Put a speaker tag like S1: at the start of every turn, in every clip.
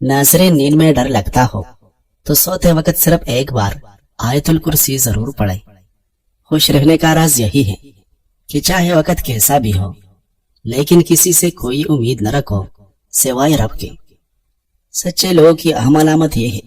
S1: नाज़रीन, नींद में डर लगता हो तो सोते वक्त सिर्फ एक बार आयतुल कुर्सी जरूर पढ़े। खुश रहने का राज यही है कि चाहे वक्त कैसा भी हो, लेकिन किसी से कोई उम्मीद न रखो सिवाय रब के। सच्चे लोगों की अहम अलामत यह है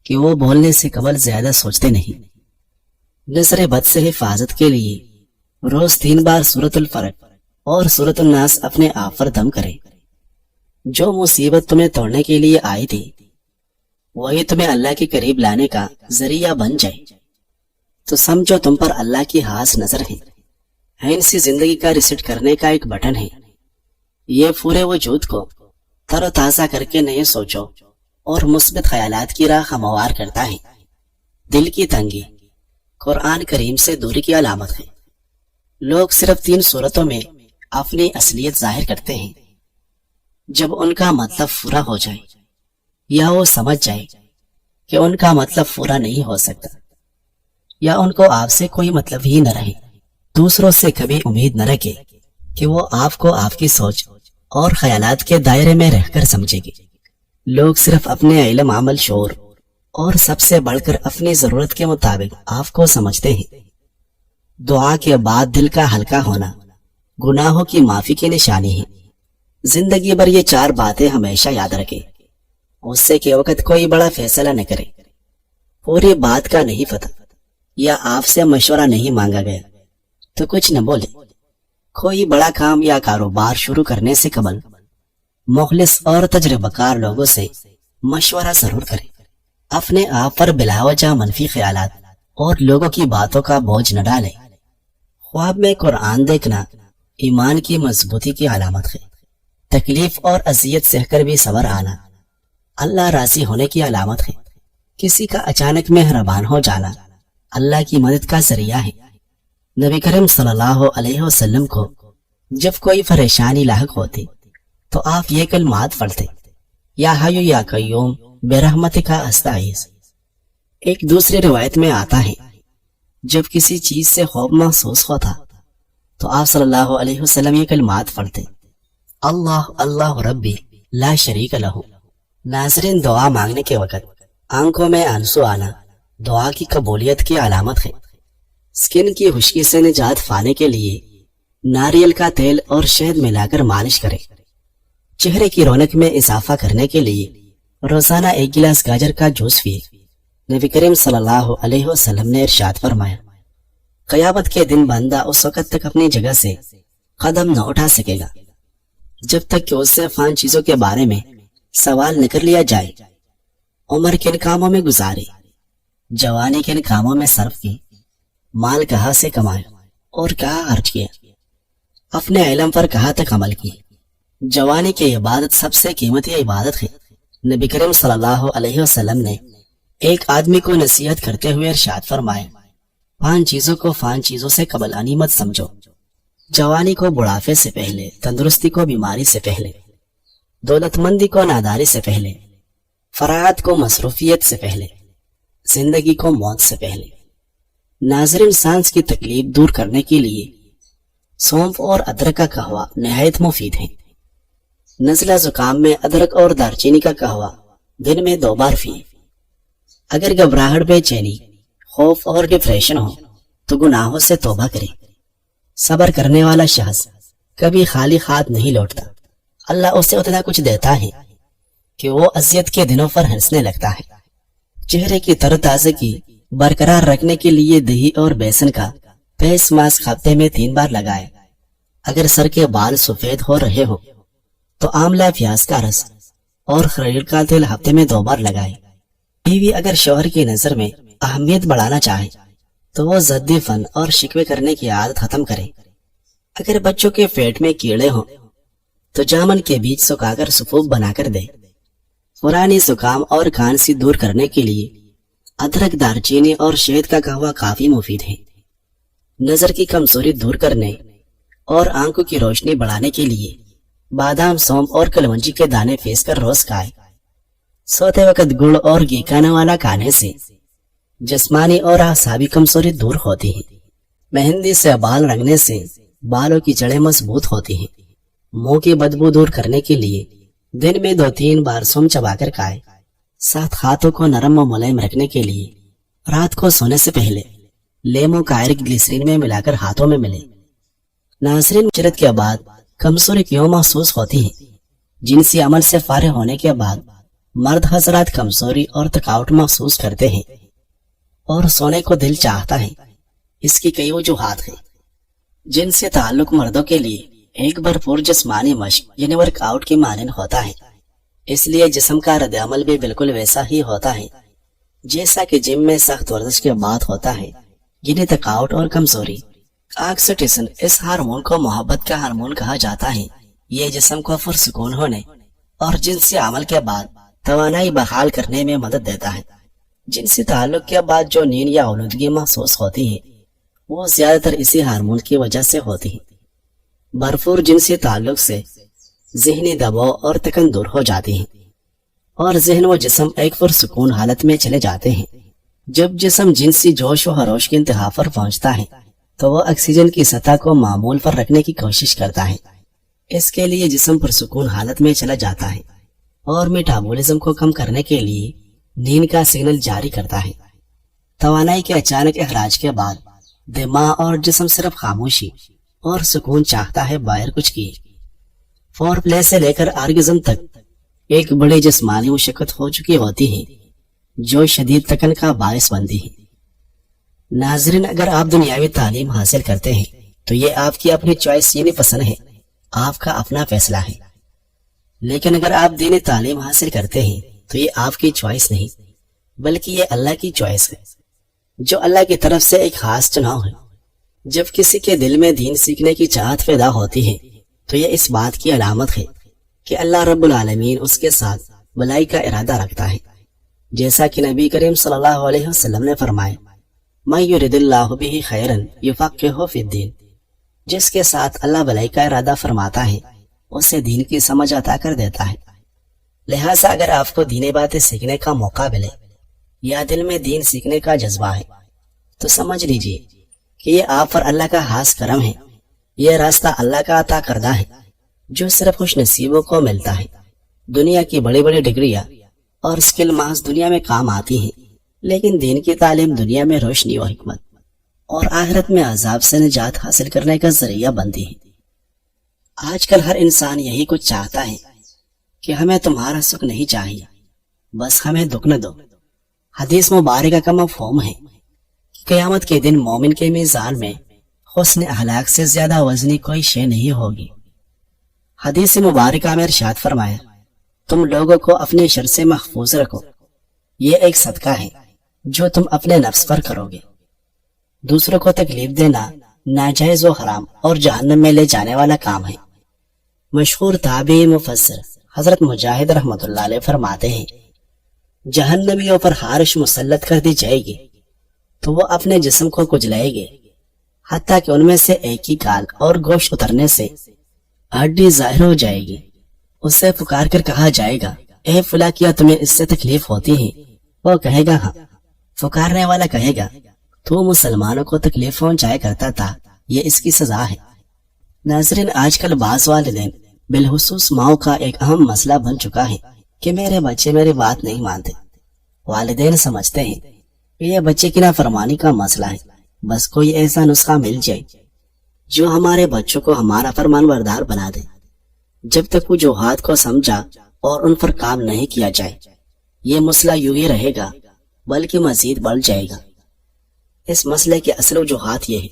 S1: कि वो बोलने से कबल ज्यादा सोचते नहीं। नजर बद से हिफाजत के लिए रोज 3 बार सूरतुल फलक और सूरतुल नास अपने आप पर दम करें। जो मुसीबत तुम्हें तोड़ने के लिए आई थी वही तुम्हें अल्लाह के करीब लाने का जरिया बन जाए, तो समझो तुम पर अल्लाह की खास नजर है। इनसे जिंदगी का रिसेट करने का एक बटन है। ये पूरे वजूद को तरोताजा करके नए सोचो और मुस्बित ख्यालात की राह हमवार करता है। दिल की तंगी कुरान करीम से दूरी की अलामत है। लोग सिर्फ 3 सूरतों में अपनी असलियत जाहिर करते हैं। जब उनका मतलब पूरा हो जाए या वो समझ जाए कि उनका मतलब पूरा नहीं हो सकता, या उनको आपसे कोई मतलब ही न रहे, दूसरों से कभी उम्मीद न रखे कि वो आपको आपकी सोच और ख्यालात के दायरे में रहकर समझेगी। लोग सिर्फ अपने इल्म, अमल, शोर और सबसे बढ़कर अपनी जरूरत के मुताबिक आपको समझते हैं। दुआ के बाद दिल का हल्का होना गुनाहों की माफी की निशानी है। जिंदगी भर ये 4 बातें हमेशा याद रखें। उससे के वक्त कोई बड़ा फैसला न करे, पूरी बात का नहीं पता या आपसे मशवरा नहीं मांगा गया तो कुछ न बोले। कोई बड़ा काम या कारोबार शुरू करने से कबल मुखलिस और तजर्बाकार लोगों से मशवरा जरूर करें। अपने आप पर बिलावजा मनफी ख्यालात और लोगों की बातों का बोझ न डालें। ख्वाब में कुरान देखना ईमान की मजबूती की अलामत है। तकलीफ और अजियत सहकर भी सबर आना अल्लाह राजी होने की अलामत है। किसी का अचानक मेहरबान हो जाना अल्लाह की मदद का जरिया है। नबी करीम सल्लल्लाहु अलैहि वसल्लम को जब कोई परेशानी लाहक होती तो आप ये कलमात पढ़ते, या हय्यु या कय्यूम बेरहमतिका अस्तगीस। एक दूसरी रिवायत में आता है, जब किसी चीज से खौफ महसूस होता तो आप सल्लल्लाहु अलैहि वसल्लम ये कलमात पढ़ते, अल्लाह अल्लाह रब्बी ला शरीक लहू। नाज़रीन, दुआ मांगने के वक्त आंखों में आंसू आना दुआ की कबूलियत की अलामत है। स्किन की खुश्की से निजात पाने के लिए नारियल का तेल और शहद मिलाकर मालिश करें। चेहरे की रौनक में इजाफा करने के लिए रोजाना 1 गिलास गाजर का जूस पिए। नबी करीम सल्लल्लाहु अलैहि वसल्लम ने इरशाद फरमाया, क़यामत के दिन बंदा उस वक्त तक अपनी जगह से कदम न उठा सकेगा जब तक कि उससे 5 चीजों के बारे में सवाल न कर लिया जाए। उम्र किन कामों में गुजारी, जवानी किन कामों में सर्फ की, माल कहाँ से कमाया और कहाँ खर्च किया, अपने इल्म पर कहाँ तक अमल किया। जवानी की इबादत सबसे कीमती इबादत है। नबी करीम सल्लल्लाहु अलैहि वसल्लम ने एक आदमी को नसीहत करते हुए इरशाद फरमाया, 5 चीजों को 5 चीजों से कबलानी मत समझो। जवानी को बुढ़ापे से पहले, तंदुरुस्ती को बीमारी से पहले, दौलतमंदी को नादारी से पहले, फरागत को मसरूफियत से पहले, जिंदगी को मौत से पहले। नाज़रीन, सांस की तकलीफ दूर करने के लिए सौंफ और अदरक का कहवा नहायत मुफीद है। नज़ला जुकाम में अदरक और दालचीनी का कहवा दिन में 2 बार पिए। अगर घबराहट, बेचैनी, खौफ और डिप्रेशन हो तो गुनाहों से तौबा करें। सब्र करने वाला शख्स कभी खाली हाथ नहीं लौटता। अल्लाह उसे उतना कुछ देता है कि वो अजियत के दिनों पर हंसने लगता है। चेहरे की तरोताज़गी बरकरार रखने के लिए दही और बेसन का फेस मास्क हफ्ते में 3 बार लगाए। अगर सर के बाल सफेद हो रहे हो तो आंवला, प्याज का रस और खरील का तेल हफ्ते में 2 बार लगाए। बीवी अगर शौहर की नजर में अहमियत बढ़ाना चाहे तो वो जद्दी फन और शिकवे करने की आदत खत्म करे। अगर बच्चों के पेट में कीड़े हों तो जामन के बीज सुखाकर सुपूब बनाकर दे। पुरानी जुकाम और खांसी दूर करने के लिए अदरक, दालचीनी और शहद का कहवा काफी मुफीद है। नजर की कमजोरी दूर करने और आंखों की रोशनी बढ़ाने के लिए बादाम, सौंफ और कलवंजी के दाने पीस कर रोज खाएं। सोते वक्त गुड़ और घी खाने वाला खाने से जिस्मानी और आसाबी कमजोरी दूर होती है। मेहंदी से बाल रंगने से बालों की जड़ें मजबूत होती हैं। मुंह की बदबू दूर करने के लिए दिन में 2-3 बार सोम चबा कर खाए। साथ हाथों को नरम और मुलायम रखने के लिए रात को सोने से पहले लेमो का आयरिक ग्लिसरीन में मिलाकर हाथों में मिले। नाज़रीन, हिजरत के बाद कमजोरी क्यों महसूस होती है? जिनसी अमल से फारिग होने के बाद मर्द हजरात कमजोरी और थकावट महसूस करते हैं और सोने को दिल चाहता है। इसकी कई वजूहात हैं। जिनसे ताल्लुक मर्दों के लिए एक भरपूर जिस्मानी मशक यानी वर्कआउट की मानन होता है, इसलिए जिस्म का रद्द अमल भी बिल्कुल वैसा ही होता है जैसा कि जिम में सख्त वर्जिश के बाद होता है। यानी थकावट और कमजोरी। ऑक्सीटोसिन, इस हार्मोन को मोहब्बत का हार्मोन कहा जाता है। ये जिस्म को पुरसुकून होने और जिनसी अमल के बाद तवानाई बहाल करने में मदद देता है। जिनसी ताल्लुक के बाद जो नींद या आलूदगी महसूस होती है वो ज्यादातर इसी हार्मोन की वजह से होती है। भरपूर जिनसी ताल्लुक से ज़हनी दबाव और थकन दूर हो जाती है और ज़हन व जिस्म एक पुरसुकून हालत में चले जाते हैं। जब जिस्म जिनसी जोश व हरोश की इंतहा पर पहुंचता है तो वह ऑक्सीजन की सतह को मामूल पर रखने की कोशिश करता है। इसके लिए जिस्म पुरसुकून हालत में चला जाता है और मेटाबॉलिज्म को कम करने के लिए नींद का सिग्नल जारी करता है। तवानाई के अचानक अखराज के बाद दिमाग और जिस्म सिर्फ खामोशी और सुकून चाहता है, बाहर कुछ किए। फोर प्ले से लेकर आर्गज़म तक एक बड़ी जिस्मानी मुशक्कत हो चुकी होती है जो शदीद थकन का बायस बनती है। नाज़रीन, अगर आप दुनियावी तालीम हासिल करते हैं तो ये आपकी अपनी चॉइस यानी पसंद है, आपका अपना फैसला है। लेकिन अगर आप दीनी तालीम हासिल करते हैं तो ये आपकी चॉइस नहीं बल्कि ये अल्लाह की चॉइस है, जो अल्लाह की तरफ से एक खास चुनाव है। जब किसी के दिल में दीन सीखने की चाहत पैदा होती है तो ये इस बात की अलामत है कि अल्लाह रब्बुल आलमीन उसके साथ भलाई का इरादा रखता है। जैसा कि नबी करीम सल्लल्लाहु अलैहि वसल्लम ने फरमाया, मै युरिदिल्लाहु बिही खैरन युफक्किहु फिद्दीन, जिसके साथ अल्लाह भलाई का इरादा फरमाता है उसे दीन की समझ अता कर देता है। लिहाजा अगर आपको दीनी बातें सीखने का मौका मिले या दिल में दीन सीखने का जज्बा है तो समझ लीजिए कि ये आप पर अल्लाह का खास करम है। ये रास्ता अल्लाह का अता करदा है जो सिर्फ खुश नसीबों को मिलता है। दुनिया की बड़ी बड़ी डिग्रियां और स्किल महज दुनिया में काम आती हैं, लेकिन दीन की तालीम दुनिया में रोशनी व हिकमत और आखिरत में अजाब से निजात हासिल करने का जरिया बनती है। आजकल हर इंसान यही कुछ चाहता है कि हमें तुम्हारा सुख नहीं चाहिए, बस हमें दुख न दो। हदीस मुबारक का मफ़हूम है कि क़यामत के दिन मोमिन के मीज़ान में हुस्न अखलाक से ज्यादा वजनी कोई शय नहीं होगी। हदीस मुबारक में इरशाद फरमाया, तुम लोगों को अपने शर से महफूज रखो, ये एक सदका है जो तुम अपने नफ्स पर करोगे। दूसरों को तकलीफ देना नाजायज व हराम और जहन्नम में ले जाने वाला काम है। मशहूर ताबी मुफस्सिर हजरत मुजाहिद रहमतुल्लाह अलैह फरमाते हैं, जहन्नमियों पर हारिश मुसल्लत कर दी जाएगी तो वो अपने जिस्म को कुचलाएंगे, हत्ता कि उनमें से एक ही गाल और गोश्त उतरने से हड्डी जाहिर हो जाएगी। उससे पुकार कर कहा जाएगा, ए फुला, क्या तुम्हें इससे तकलीफ होती है? वो कहेगा हाँ। पुकारने वाला कहेगा, तो मुसलमानों को तकलीफ पहुंचाया करता था, ये इसकी सजा है। नाज़रीन, आजकल बाज़ वालिदैन बिलखुसूस माओ का एक अहम मसला बन चुका है कि मेरे बच्चे मेरी बात नहीं मानते। वालिदैन समझते हैं कि यह बच्चे की नाफरमानी का मसला है, बस कोई ऐसा नुस्खा मिल जाए जो हमारे बच्चों को हमारा फरमानबरदार बना दे। जब तक वजूहात को समझा और उन पर काम नहीं किया जाए, ये मसला यूं ही रहेगा बल्कि मजीद बढ़ जाएगा। इस मसले के असल वजूहात ये है,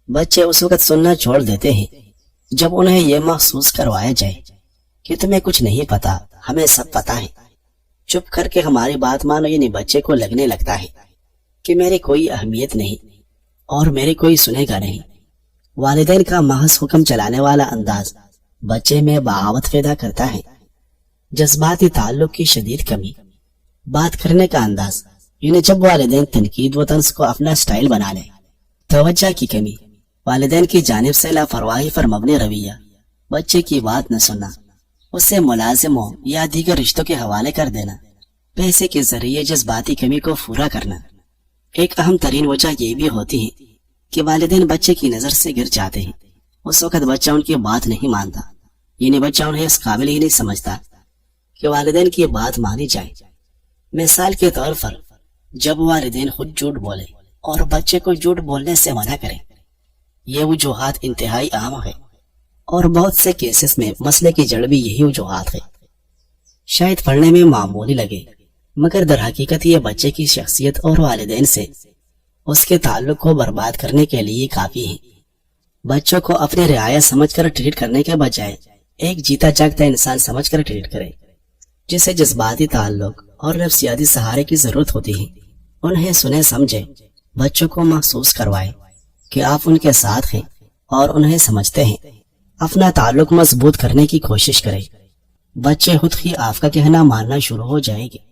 S1: बच्चे उस वक्त सुनना छोड़ देते हैं जब उन्हें यह महसूस करवाया जाए कि तुम्हें कुछ नहीं पता, हमें सब पता है। चुप करके हमारी बात मानो, यानी बच्चे को लगने लगता है कि मेरी कोई अहमियत नहीं और मेरी कोई सुनेगा नहीं। वालिदैन का महज हुक्म चलाने वाला अंदाज बच्चे में बगावत पैदा करता है। जज्बाती ताल्लुक की शदीद कमी, बात करने का अंदाज, यानी जब वालिदैन तनकीद व तंज को अपना स्टाइल बना ले। तवज्जो की कमी, वालिदैन की जानिब से लापरवाही पर मबनी रवैया, बच्चे की बात न सुनना, उसे मुलाजिमों या दीगर रिश्तों के हवाले कर देना, पैसे के जरिए जज्बाती कमी को पूरा करना। एक अहम तरीन वजह यह भी होती है कि वालिदैन बच्चे की नजर से गिर जाते हैं। उस वक्त बच्चा उनकी बात नहीं मानता, यानी बच्चा उन्हें इस काबिल ही नहीं समझता کہ والدین کی بات مانی جائے۔ مثال کے طور پر جب والدین خود جھوٹ بولے اور بچے کو جھوٹ بولنے سے منع کریں، یہ وجوہات انتہائی عام ہے اور بہت سے کیسز میں مسئلے کی جڑ بھی یہی وجوہات ہے۔ شاید پڑھنے میں معمولی لگے، مگر در حقیقت یہ بچے کی شخصیت اور والدین سے اس کے تعلق کو برباد کرنے کے لیے کافی ہے۔ بچوں کو اپنے رعایا سمجھ کر ٹریٹ کرنے کے بجائے ایک جیتا جاگتا انسان سمجھ کر ٹریٹ کرے، جسے جذباتی تعلق اور نفسیاتی سہارے کی ضرورت ہوتی ہے۔ انہیں سنے سمجھے، بچوں کو محسوس کروائے کہ آپ ان کے ساتھ ہیں اور انہیں سمجھتے ہیں۔ اپنا تعلق مضبوط کرنے کی کوشش کرے، بچے خود ہی آپ کا کہنا ماننا شروع ہو جائے گے۔